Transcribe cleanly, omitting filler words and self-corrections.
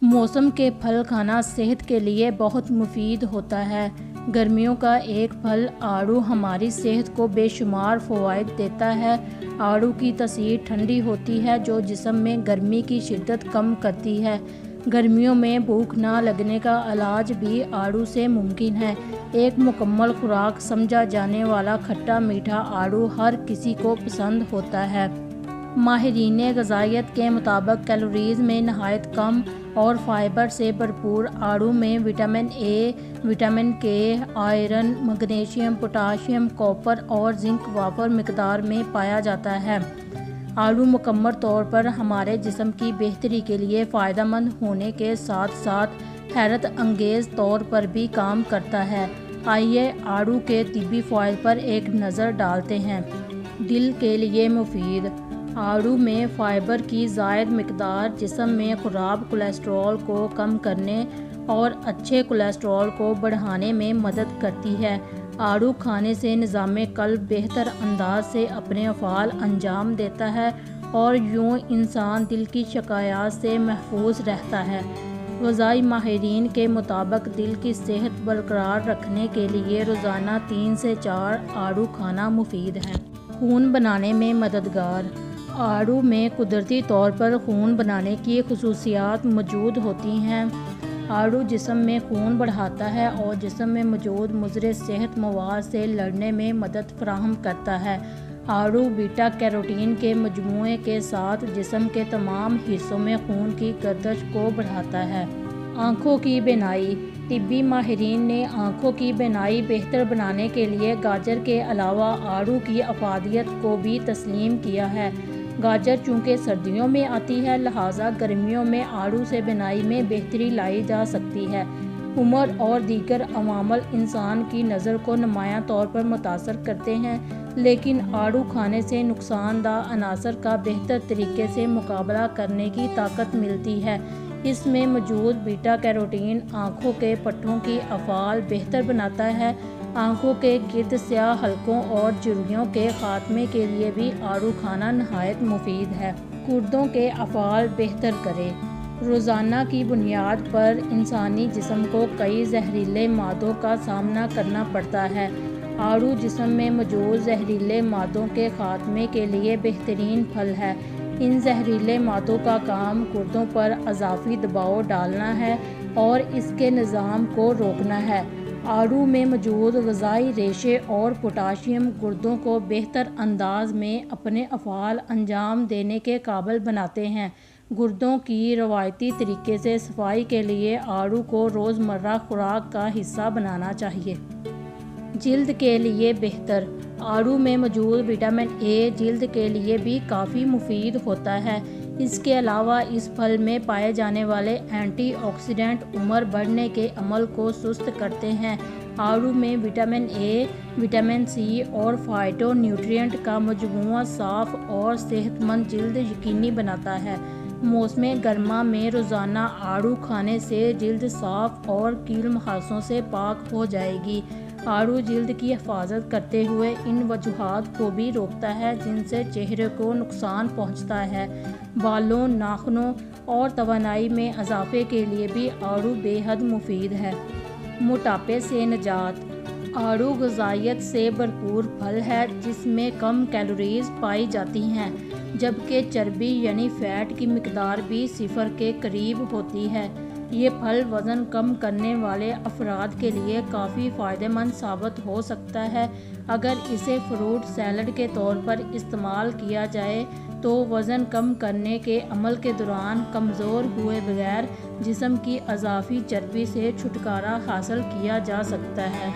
موسم کے پھل کھانا صحت کے لیے بہت مفید ہوتا ہے۔ گرمیوں کا ایک پھل آڑو ہماری صحت کو بے شمار فوائد دیتا ہے۔ آڑو کی تاثیر ٹھنڈی ہوتی ہے جو جسم میں گرمی کی شدت کم کرتی ہے۔ گرمیوں میں بھوک نہ لگنے کا علاج بھی آڑو سے ممکن ہے۔ ایک مکمل خوراک سمجھا جانے والا کھٹا میٹھا آڑو ہر کسی کو پسند ہوتا ہے۔ ماہرین غذائیت کے مطابق کیلوریز میں نہایت کم اور فائبر سے بھرپور آڑو میں وٹامن اے، وٹامن کے، آئرن، میگنیشیم، پوٹاشیم، کاپر اور زنک وافر مقدار میں پایا جاتا ہے۔ آڑو مکمل طور پر ہمارے جسم کی بہتری کے لیے فائدہ مند ہونے کے ساتھ ساتھ حیرت انگیز طور پر بھی کام کرتا ہے۔ آئیے آڑو کے طبی فوائد پر ایک نظر ڈالتے ہیں۔ دل کے لیے مفید۔ آڑو میں فائبر کی زائد مقدار جسم میں خراب کولیسٹرول کو کم کرنے اور اچھے کولیسٹرول کو بڑھانے میں مدد کرتی ہے۔ آڑو کھانے سے نظام قلب بہتر انداز سے اپنے افعال انجام دیتا ہے اور یوں انسان دل کی شکایات سے محفوظ رہتا ہے۔ غذائی ماہرین کے مطابق دل کی صحت برقرار رکھنے کے لیے روزانہ 3 سے 4 آڑو کھانا مفید ہے۔ خون بنانے میں مددگار۔ آڑو میں قدرتی طور پر خون بنانے کی خصوصیات موجود ہوتی ہیں۔ آڑو جسم میں خون بڑھاتا ہے اور جسم میں موجود مضر صحت مواد سے لڑنے میں مدد فراہم کرتا ہے۔ آڑو بیٹا کیروٹین کے مجموعے کے ساتھ جسم کے تمام حصوں میں خون کی گردش کو بڑھاتا ہے۔ آنکھوں کی بینائی۔ طبی ماہرین نے آنکھوں کی بینائی بہتر بنانے کے لیے گاجر کے علاوہ آڑو کی افادیت کو بھی تسلیم کیا ہے۔ گاجر چونکہ سردیوں میں آتی ہے لہٰذا گرمیوں میں آڑو سے بینائی میں بہتری لائی جا سکتی ہے۔ عمر اور دیگر عوامل انسان کی نظر کو نمایاں طور پر متاثر کرتے ہیں لیکن آڑو کھانے سے نقصان دہ عناصر کا بہتر طریقے سے مقابلہ کرنے کی طاقت ملتی ہے۔ اس میں موجود بیٹا کیروٹین آنکھوں کے پٹھوں کی افعال بہتر بناتا ہے۔ آنکھوں کے گرد سیاہ حلقوں اور جھریوں کے خاتمے کے لیے بھی آڑو کھانا نہایت مفید ہے۔ گردوں کے افعال بہتر کرے۔ روزانہ کی بنیاد پر انسانی جسم کو کئی زہریلے مادوں کا سامنا کرنا پڑتا ہے۔ آڑو جسم میں موجود زہریلے مادوں کے خاتمے کے لیے بہترین پھل ہے۔ ان زہریلے مادوں کا کام گردوں پر اضافی دباؤ ڈالنا ہے اور اس کے نظام کو روکنا ہے۔ آڑو میں موجود غذائی ریشے اور پوٹاشیم گردوں کو بہتر انداز میں اپنے افعال انجام دینے کے قابل بناتے ہیں۔ گردوں کی روایتی طریقے سے صفائی کے لیے آڑو کو روزمرہ خوراک کا حصہ بنانا چاہیے۔ جلد کے لیے بہتر۔ آڑو میں موجود وٹامن اے جلد کے لیے بھی کافی مفید ہوتا ہے۔ اس کے علاوہ اس پھل میں پائے جانے والے اینٹی آکسیڈنٹ عمر بڑھنے کے عمل کو سست کرتے ہیں۔ آڑو میں وٹامن اے، وٹامن سی اور فائٹو نیوٹرینٹ کا مجموعہ صاف اور صحت مند جلد یقینی بناتا ہے۔ موسم گرما میں روزانہ آڑو کھانے سے جلد صاف اور کیل مخاصوں سے پاک ہو جائے گی۔ آڑو جلد کی حفاظت کرتے ہوئے ان وجوہات کو بھی روکتا ہے جن سے چہرے کو نقصان پہنچتا ہے۔ بالوں، ناخنوں اور توانائی میں اضافے کے لیے بھی آڑو بے حد مفید ہے۔ موٹاپے سے نجات۔ آڑو غذائیت سے بھرپور پھل ہے جس میں کم کیلوریز پائی جاتی ہیں جبکہ چربی یعنی فیٹ کی مقدار بھی 0 کے قریب ہوتی ہے۔ یہ پھل وزن کم کرنے والے افراد کے لیے کافی فائدہ مند ثابت ہو سکتا ہے۔ اگر اسے فروٹ سیلڈ کے طور پر استعمال کیا جائے تو وزن کم کرنے کے عمل کے دوران کمزور ہوئے بغیر جسم کی اضافی چربی سے چھٹکارا حاصل کیا جا سکتا ہے۔